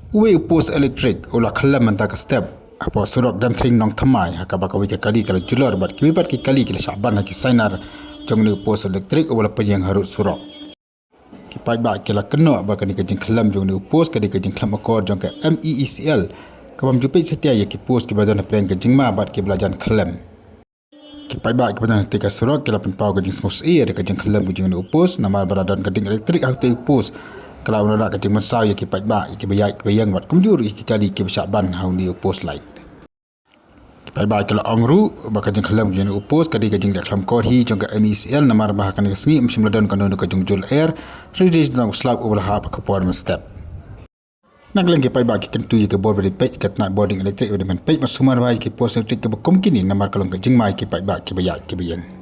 Uwe upos elektrik ulah Khlem mentah ke step apa Surok dan tring nong thamai haka bakawi ke kali kalau julor bat kibat ki kali kila Syaban haki sainar jong ni upos elektrik ulah penyang harut Surok ki Paidbah kila Kynnoh ba kani kejing Khlem jong ni upos kadi kejing Khlem Akor jong ke Meecl kabam jupit setia ya ki pos ki badan plan kejing ma bat ki belajan Khlem ki Paidbah ki badan tika Surok kila penpau kejing smos ada kejing Khlem kejing ni upos nama beradan kejing elektrik hak te upos kalau nak kejing mensau ya ki Paidbah ki bayang bat kumjur ki kali ki Syaban hau ni upos light ki Paidbah kalau angru ba kejing Khlem kejing upos kadi kejing dak Khlem kor hi jong ke Meecl nama bah kan kesni msim ladan kan kejing jul air ridi jong slab ulah ha pa kapor step nak leng ki Paidbah ki kentu ke bor beri page kat nak boarding elektrik dengan page masumar bai ki pos elektrik ke bekom kini nama kalong kejing mai ki Paidbah ki bayang